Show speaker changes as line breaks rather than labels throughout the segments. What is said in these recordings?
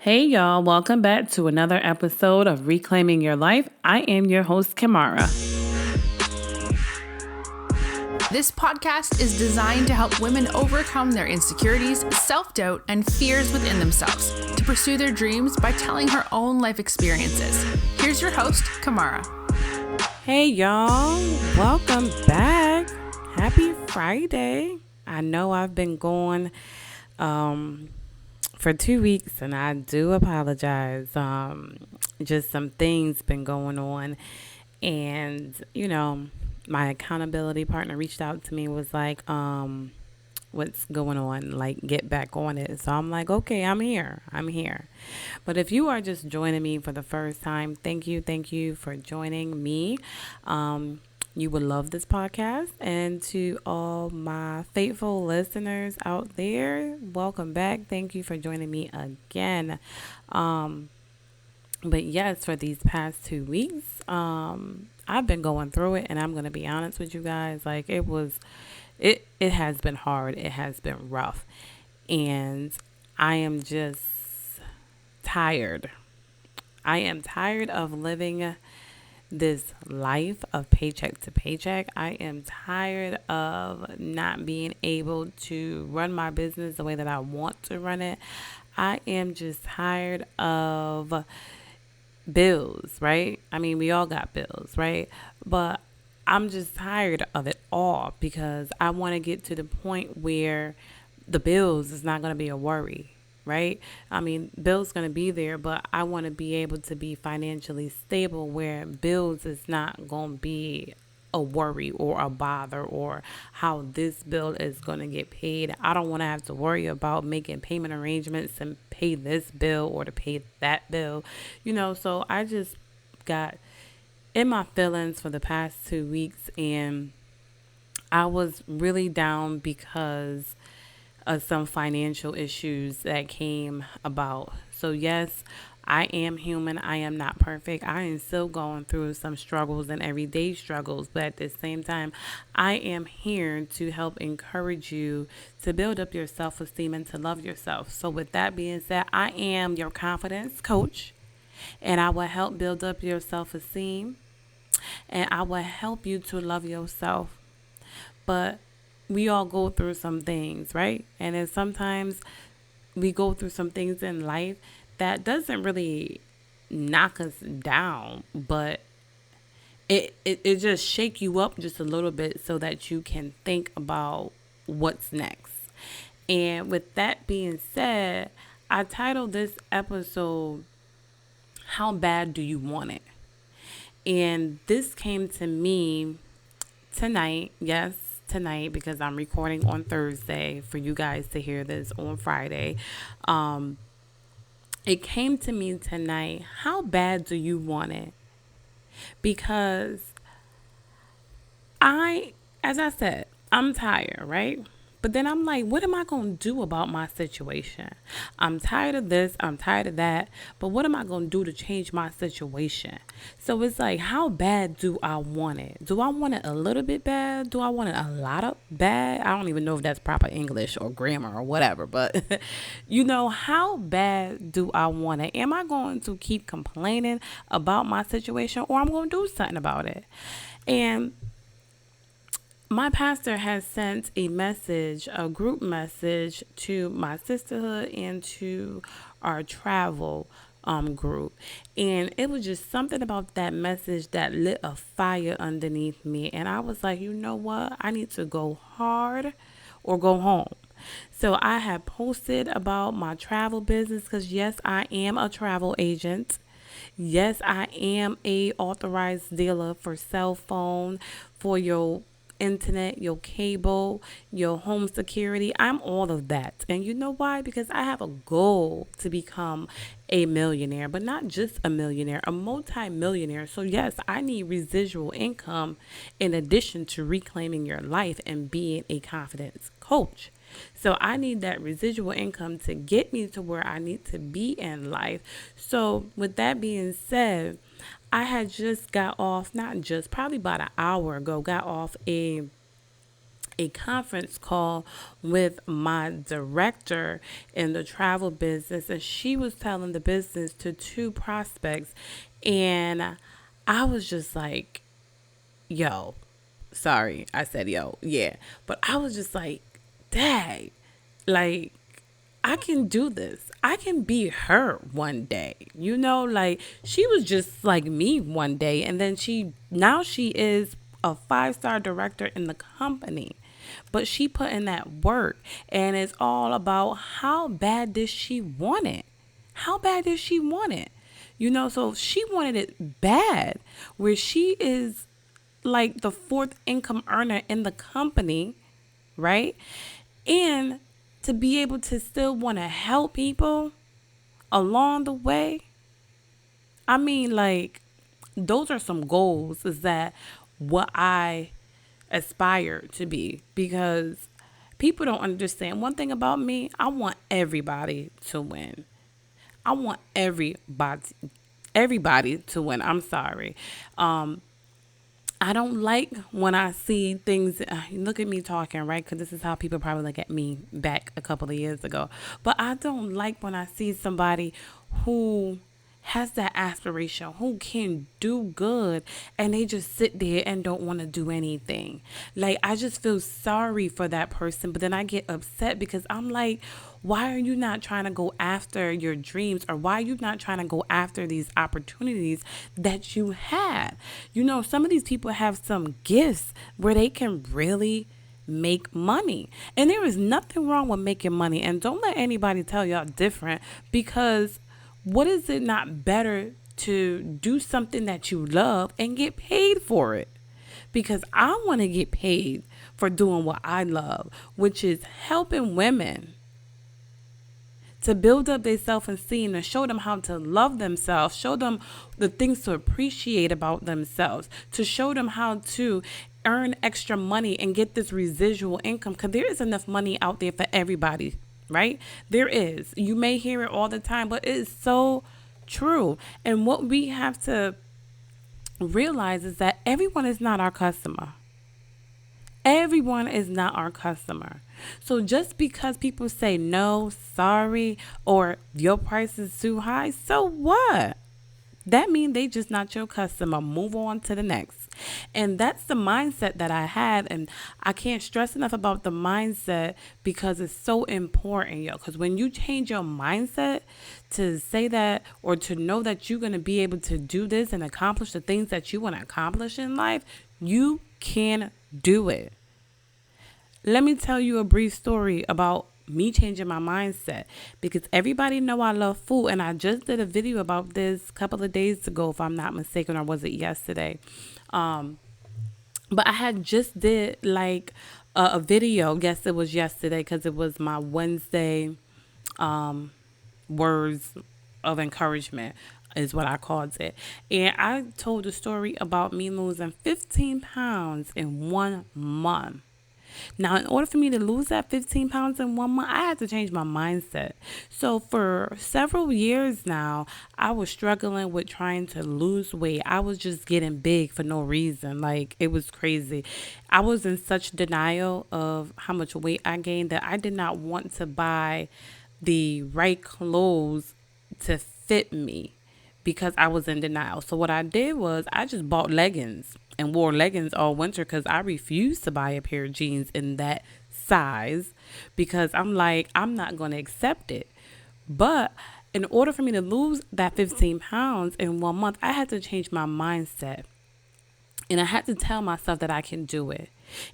Hey y'all, welcome back to another episode of Reclaiming Your Life. I am your host, Kamara.
This podcast is designed to help women overcome their insecurities, self-doubt, and fears within themselves to pursue their dreams by telling her own life experiences. Here's your host, Kamara.
Hey y'all, welcome back. Happy Friday. I know I've been gone for 2 weeks, and I do apologize. Just some things been going on, and my accountability partner reached out to me, was like, what's going on? Like, get back on it. So I'm like, okay, I'm here. But if you are just joining me for the first time, thank you for joining me. You would love this podcast. And to all my faithful listeners out there, welcome back. Thank you for joining me again. But yes, for these past 2 weeks, I've been going through it, and I'm going to be honest with you guys. Like, it has been hard. It has been rough. And I am just tired. I am tired of living this life of paycheck to paycheck. I am tired of not being able to run my business the way that I want to run it. I am just tired of bills, right? I mean, we all got bills, right? But I'm just tired of it all because I want to get to the point where the bills is not going to be a worry, right? I mean, bills going to be there, but I want to be able to be financially stable where bills is not going to be a worry or a bother, or how this bill is going to get paid. I don't want to have to worry about making payment arrangements and pay this bill or to pay that bill, so I just got in my feelings for the past 2 weeks, and I was really down because of some financial issues that came about. So yes, I am human. I am not perfect. I am still going through some struggles and everyday struggles, but at the same time, I am here to help encourage you to build up your self-esteem and to love yourself. So with that being said, I am your confidence coach, and I will help build up your self-esteem, and I will help you to love yourself. But we all go through some things, right? And then sometimes we go through some things in life that doesn't really knock us down, but it just shake you up just a little bit so that you can think about what's next. And with that being said, I titled this episode, How Bad Do You Want It? And this came to me tonight, because I'm recording on Thursday for you guys to hear this on Friday. It came to me tonight. How bad do you want it? Because as I said, I'm tired, right? But then I'm like, what am I going to do about my situation? I'm tired of this. I'm tired of that. But what am I going to do to change my situation? So it's like, how bad do I want it? Do I want it a little bit bad? Do I want it a lot of bad? I don't even know if that's proper English or grammar or whatever. But, how bad do I want it? Am I going to keep complaining about my situation, or I'm going to do something about it? And my pastor has sent a group message to my sisterhood and to our travel group. And it was just something about that message that lit a fire underneath me. And I was like, you know what? I need to go hard or go home. So I had posted about my travel business because, yes, I am a travel agent. Yes, I am a authorized dealer for cell phone, for your internet, your cable, your home security. I'm all of that. And you know why? Because I have a goal to become a millionaire, but not just a millionaire, a multi-millionaire. So yes, I need residual income in addition to reclaiming your life and being a confidence coach. So I need that residual income to get me to where I need to be in life. So with that being said, I had just got off, not just, probably about an hour ago, got off a a conference call with my director in the travel business, and she was telling the business to two prospects, and I was just like, yo, sorry, I said yo, yeah, but I was just like, dang, like, I can do this. I can be her one day. Like she was just like me one day, and then now she is a 5-star director in the company. But she put in that work, and it's all about how bad did she want it? How bad did she want it? So she wanted it bad, where she is like the fourth income earner in the company, right? And to be able to still want to help people along the way. I mean, like, those are some goals, is that what I aspire to be, because people don't understand one thing about me. I want everybody to win. I want everybody to win. I'm sorry. I don't like when I see things. Look at me talking, right? Because this is how people probably look at me back a couple of years ago. But I don't like when I see somebody who has that aspiration, who can do good, and they just sit there and don't want to do anything. Like, I just feel sorry for that person, but then I get upset because I'm like, why are you not trying to go after your dreams, or why are you not trying to go after these opportunities that you had? Some of these people have some gifts where they can really make money. And there is nothing wrong with making money. And don't let anybody tell y'all different, because what is it not better to do something that you love and get paid for it? Because I want to get paid for doing what I love, which is helping women to build up their self-esteem and show them how to love themselves, show them the things to appreciate about themselves, to show them how to earn extra money and get this residual income, because there is enough money out there for everybody, right? There is. You may hear it all the time, but it is so true. And what we have to realize is that everyone is not our customer. Everyone is not our customer. So just because people say no, sorry, or your price is too high, so what? That means they just not your customer. Move on to the next. And that's the mindset that I had. And I can't stress enough about the mindset, because it's so important, yo. Because when you change your mindset to say that, or to know that you're going to be able to do this and accomplish the things that you want to accomplish in life, you can do it. Let me tell you a brief story about me changing my mindset, because everybody know I love food, and I just did a video about this a couple of days ago, if I'm not mistaken, or was it yesterday? But I had just did like a video. Yes, it was yesterday, because it was my Wednesday words of encouragement is what I called it. And I told a story about me losing 15 pounds in 1 month. Now, in order for me to lose that 15 pounds in 1 month, I had to change my mindset. So for several years now, I was struggling with trying to lose weight. I was just getting big for no reason. Like, it was crazy. I was in such denial of how much weight I gained that I did not want to buy the right clothes to fit me, because I was in denial. So what I did was I just bought leggings and wore leggings all winter, because I refused to buy a pair of jeans in that size, because I'm like, I'm not going to accept it. But in order for me to lose that 15 pounds in 1 month, I had to change my mindset. And I had to tell myself that I can do it.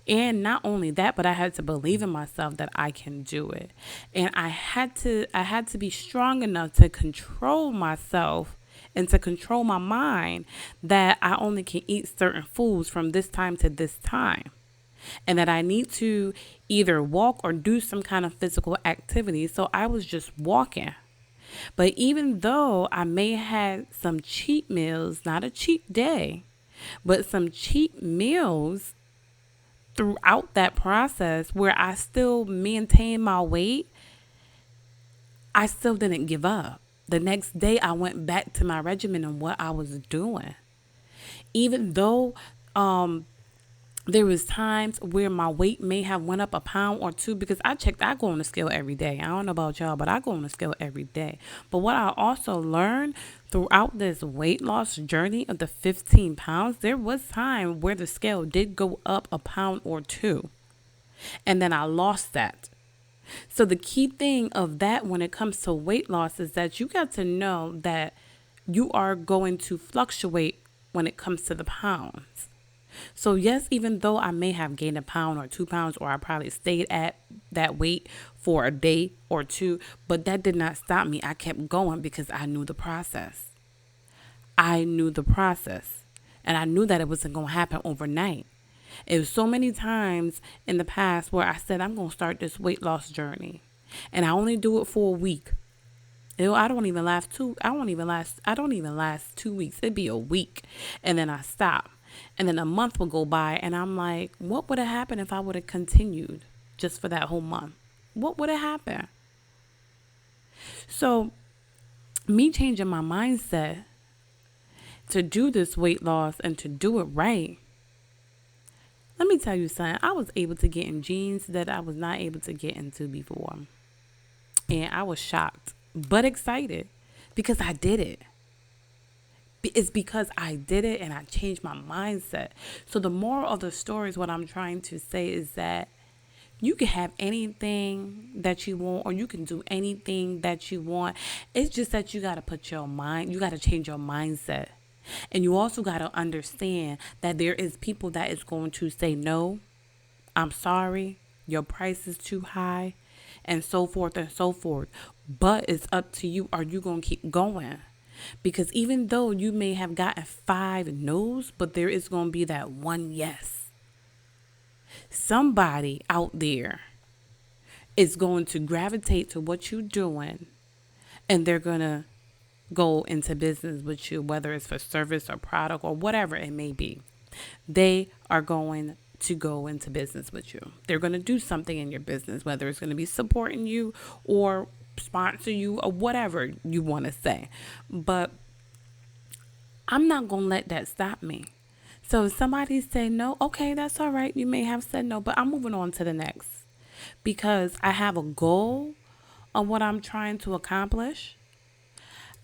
And not only that, but I had to believe in myself that I can do it. And I had to be strong enough to control myself and to control my mind, that I only can eat certain foods from this time to this time. And that I need to either walk or do some kind of physical activity. So I was just walking. But even though I may have had some cheat meals, not a cheat day, but some cheat meals throughout that process where I still maintained my weight, I still didn't give up. The next day I went back to my regimen and what I was doing. Even though There was times where my weight may have went up a pound or two because I go on the scale every day. I don't know about y'all, but I go on the scale every day. But what I also learned throughout this weight loss journey of the 15 pounds, there was time where the scale did go up a pound or two. And then I lost that. So the key thing of that when it comes to weight loss is that you got to know that you are going to fluctuate when it comes to the pounds. So yes, even though I may have gained a pound or 2 pounds, or I probably stayed at that weight for a day or two, but that did not stop me. I kept going because I knew the process. I knew the process. And I knew that it wasn't going to happen overnight. It was so many times in the past where I said, I'm going to start this weight loss journey. And I only do it for a week. I don't even last 2 weeks. It'd be a week. And then I stop. And then a month will go by and I'm like, what would have happened if I would have continued just for that whole month? What would have happened? So me changing my mindset to do this weight loss and to do it right. Let me tell you something. I was able to get in jeans that I was not able to get into before. And I was shocked, but excited because I did it. It's because I did it and I changed my mindset. So the moral of the story is what I'm trying to say is that you can have anything that you want or you can do anything that you want. It's just that you got to you got to change your mindset. And you also got to understand that there is people that is going to say, no, I'm sorry, your price is too high, and so forth and so forth. But it's up to you. Are you going to keep going? Because even though you may have gotten 5 no's, but there is going to be that one yes. Somebody out there is going to gravitate to what you're doing, and they're going to go into business with you, whether it's for service or product or whatever it may be. They are going to go into business with you. They're going to do something in your business, whether it's going to be supporting you or sponsor you or whatever you want to say. But I'm not going to let that stop me. So if somebody say no, okay, that's all right. You may have said no, but I'm moving on to the next because I have a goal of what I'm trying to accomplish.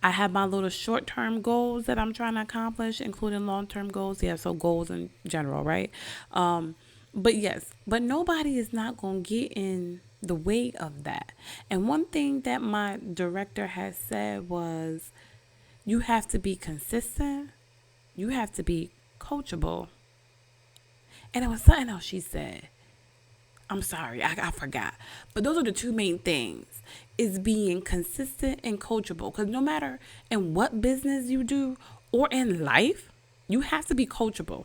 I have my little short-term goals that I'm trying to accomplish, including long-term goals. Yeah, so goals in general, right? But nobody is not going to get in the way of that. And one thing that my director has said was, you have to be consistent. You have to be coachable. And it was something else she said. I'm sorry, I forgot. But those are the two main things, is being consistent and coachable. Because no matter in what business you do or in life, you have to be coachable.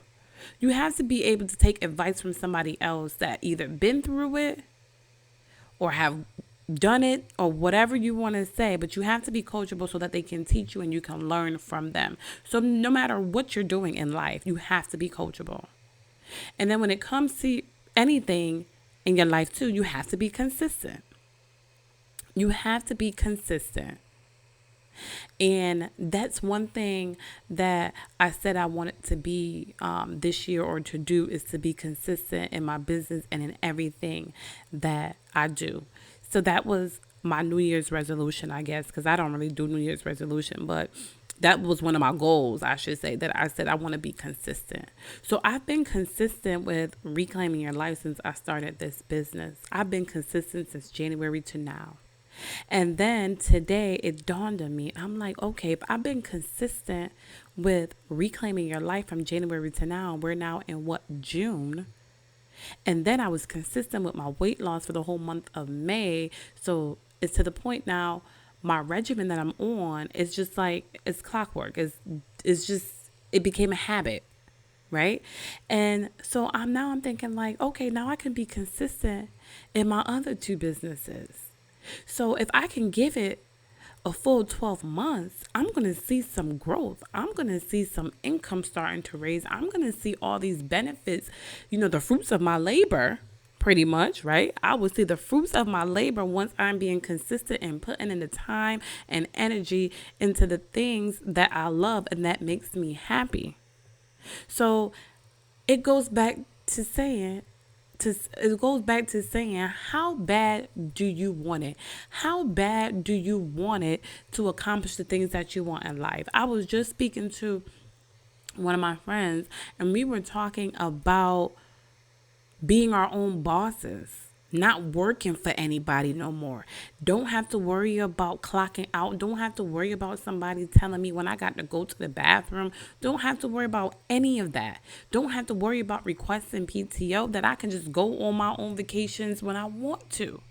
You have to be able to take advice from somebody else that either been through it or have done it or whatever you want to say. But you have to be coachable so that they can teach you and you can learn from them. So no matter what you're doing in life, you have to be coachable. And then when it comes to anything in your life too, you have to be consistent. You have to be consistent. And that's one thing that I said I wanted to be this year, or to do, is to be consistent in my business and in everything that I do. So that was my New Year's resolution, I guess, because I don't really do New Year's resolution, but that was one of my goals, I should say, that I said I want to be consistent. So I've been consistent with reclaiming your life since I started this business. I've been consistent since January to now. And then today it dawned on me. I'm like, okay, if I've been consistent with reclaiming your life from January to now, we're now in June. And then I was consistent with my weight loss for the whole month of May. So it's to the point now, my regimen that I'm on is just like, it's clockwork. It's just, it became a habit, right? And so I'm thinking like, okay, now I can be consistent in my other 2 businesses. So if I can give it a full 12 months, I'm going to see some growth. I'm going to see some income starting to raise. I'm going to see all these benefits, the fruits of my labor, pretty much, right? I will see the fruits of my labor once I'm being consistent and putting in the time and energy into the things that I love and that makes me happy. So it goes back to saying, it goes back to saying, how bad do you want it? How bad do you want it to accomplish the things that you want in life? I was just speaking to one of my friends, and we were talking about being our own bosses, not working for anybody no more. Don't have to worry about clocking out. Don't have to worry about somebody telling me when I got to go to the bathroom. Don't have to worry about any of that. Don't have to worry about requesting PTO, that I can just go on my own vacations when I want to.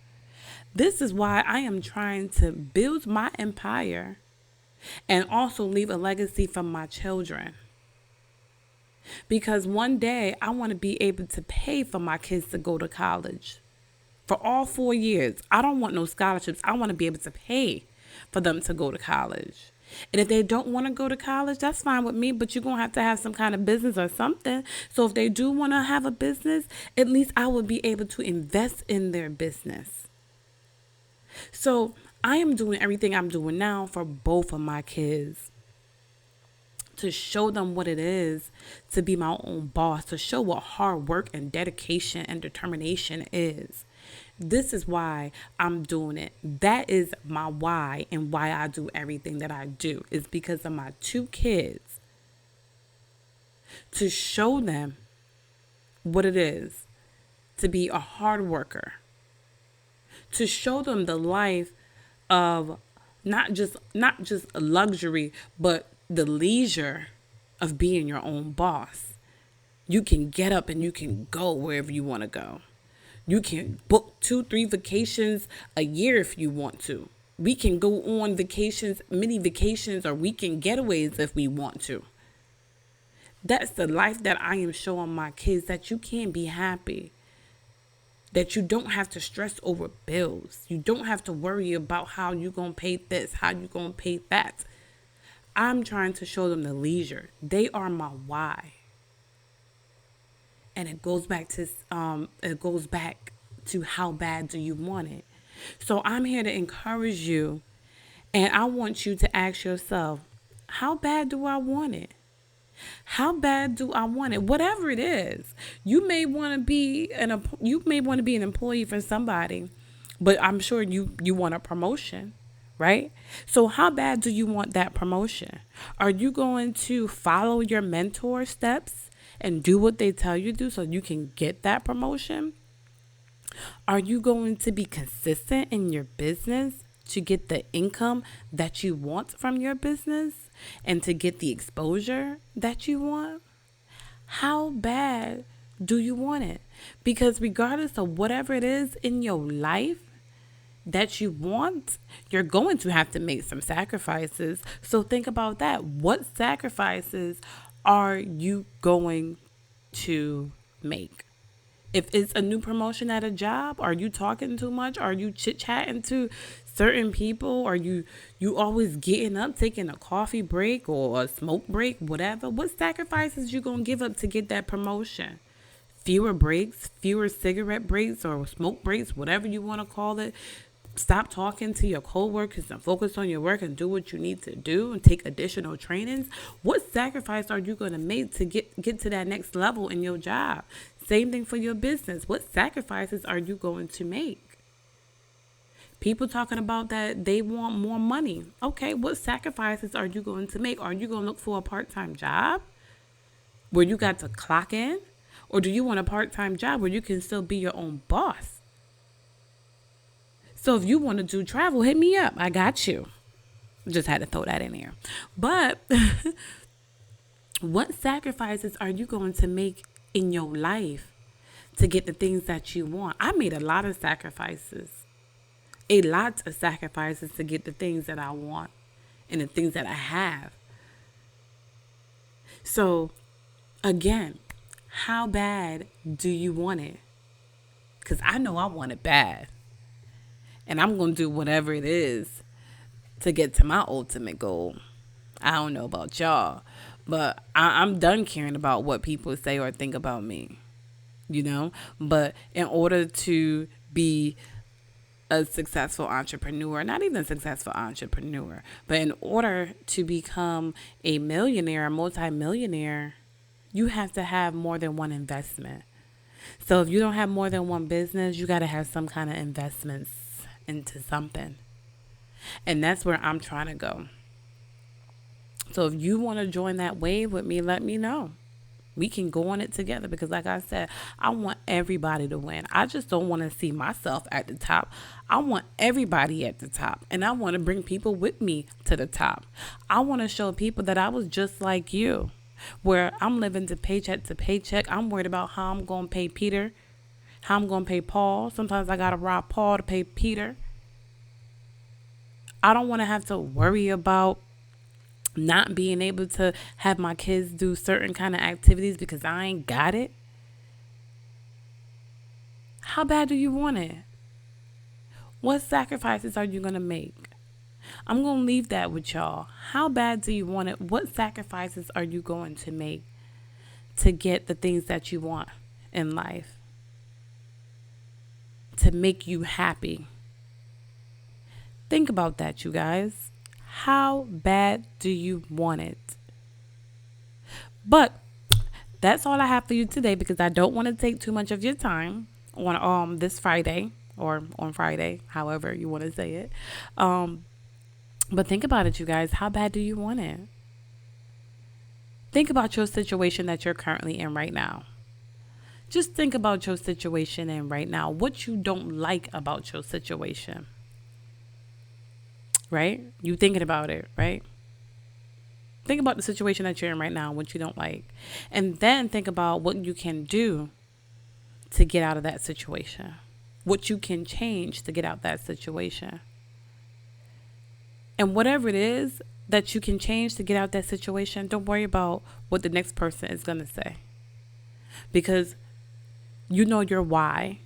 This is why I am trying to build my empire and also leave a legacy for my children. Because one day I want to be able to pay for my kids to go to college for all 4 years. I don't want no scholarships. I want to be able to pay for them to go to college. And if they don't want to go to college, that's fine with me, but you're going to have some kind of business or something. So if they do want to have a business, at least I would be able to invest in their business. So I am doing everything I'm doing now for both of my kids, to show them what it is to be my own boss, to show what hard work and dedication and determination is. This is why I'm doing it. That is my why, and why I do everything that I do is because of my 2 kids. To show them what it is to be a hard worker. To show them the life of not just a luxury, but the leisure of being your own boss. You can get up and you can go wherever you want to go. You can book 2-3 vacations a year if you want to. We can go on vacations, mini vacations, or weekend getaways if we want to. That's the life that I am showing my kids, that you can be happy. That you don't have to stress over bills. You don't have to worry about how you're going to pay this, how you're going to pay that. I'm trying to show them the leisure. They are my why. And it goes back to how bad do you want it? So I'm here to encourage you, and I want you to ask yourself, how bad do I want it? How bad do I want it? Whatever it is. You may want to be an employee for somebody, but I'm sure you want a promotion. Right? So how bad do you want that promotion? Are you going to follow your mentor steps and do what they tell you to do so you can get that promotion? Are you going to be consistent in your business to get the income that you want from your business and to get the exposure that you want? How bad do you want it? Because regardless of whatever it is in your life that you want, you're going to have to make some sacrifices. So think about that. What sacrifices are you going to make? If it's a new promotion at a job, are you talking too much? Are you chit-chatting to certain people? Are you always getting up, taking a coffee break or a smoke break, whatever? What sacrifices you going to give up to get that promotion? Fewer breaks, fewer cigarette breaks or smoke breaks, whatever you want to call it. Stop talking to your coworkers and focus on your work and do what you need to do and take additional trainings. What sacrifice are you going to make to get to that next level in your job? Same thing for your business. What sacrifices are you going to make? People talking about that they want more money. Okay, what sacrifices are you going to make? Are you going to look for a part-time job where you got to clock in? Or do you want a part-time job where you can still be your own boss? So if you want to do travel, hit me up. I got you. Just had to throw that in there. But what sacrifices are you going to make in your life to get the things that you want? I made a lot of sacrifices. A lot of sacrifices to get the things that I want and the things that I have. So, again, how bad do you want it? Because I know I want it bad. And I'm going to do whatever it is to get to my ultimate goal. I don't know about y'all, but I'm done caring about what people say or think about me, But in order to be a successful entrepreneur, not even a successful entrepreneur, but in order to become a millionaire, a multimillionaire, you have to have more than one investment. So if you don't have more than one business, you got to have some kind of investments into something. And that's where I'm trying to go. So if you want to join that wave with me, let me know. We can go on it together because, like I said, I want everybody to win. I just don't want to see myself at the top. I want everybody at the top, and I want to bring people with me to the top. I want to show people that I was just like you, where I'm living to paycheck. I'm worried about how I'm going to pay Peter, how I'm going to pay Paul. Sometimes I got to rob Paul to pay Peter. I don't want to have to worry about not being able to have my kids do certain kind of activities because I ain't got it. How bad do you want it? What sacrifices are you going to make? I'm going to leave that with y'all. How bad do you want it? What sacrifices are you going to make to get the things that you want in life? To make you happy? Think about that, you guys. How bad do you want it? But that's all I have for you today because I don't want to take too much of your time on this Friday or on Friday, however you want to say it. But think about it, you guys. How bad do you want it? Think about your situation that you're currently in right now. Just think about your situation in right now. What you don't like about your situation. Right? You thinking about it, right? Think about the situation that you're in right now, what you don't like. And then think about what you can do to get out of that situation. What you can change to get out of that situation. And whatever it is that you can change to get out of that situation, don't worry about what the next person is going to say. Because you know your why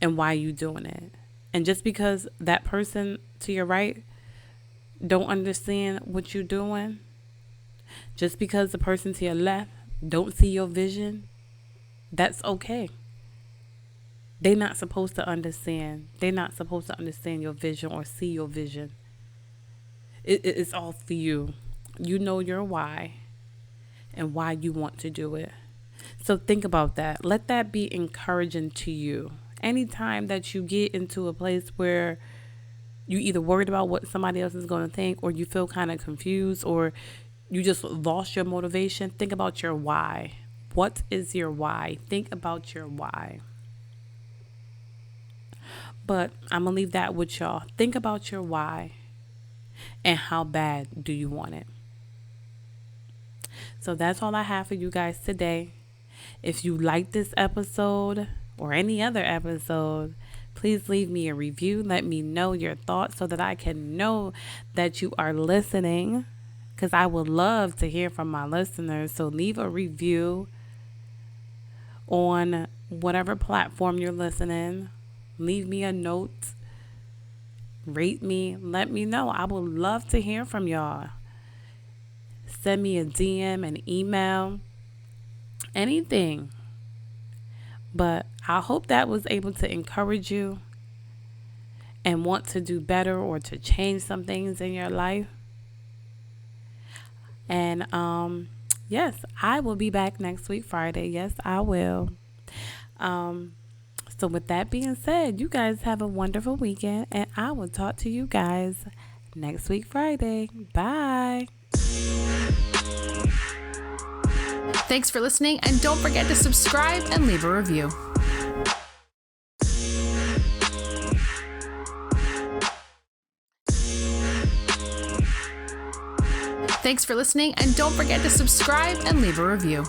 and why you doing it. And just because that person to your right don't understand what you're doing, just because the person to your left don't see your vision, that's okay. They're not supposed to understand. They're not supposed to understand your vision or see your vision. It's all for you. You know your why and why you want to do it. So think about that. Let that be encouraging to you. Anytime that you get into a place where you either worried about what somebody else is going to think, or you feel kind of confused, or you just lost your motivation, think about your why. What is your why? Think about your why. But I'm going to leave that with y'all. Think about your why and how bad do you want it. So that's all I have for you guys today. If you like this episode or any other episode, please leave me a review. Let me know your thoughts so that I can know that you are listening, because I would love to hear from my listeners. So leave a review on whatever platform you're listening. Leave me a note. Rate me. Let me know. I would love to hear from y'all. Send me a DM, an email, anything. But I hope that was able to encourage you and want to do better or to change some things in your life. And yes, I will be back next week, Friday. Yes, I will. So with that being said, you guys have a wonderful weekend, and I will talk to you guys next week, Friday. Bye.
Thanks for listening, and don't forget to subscribe and leave a review. Thanks for listening, and don't forget to subscribe and leave a review.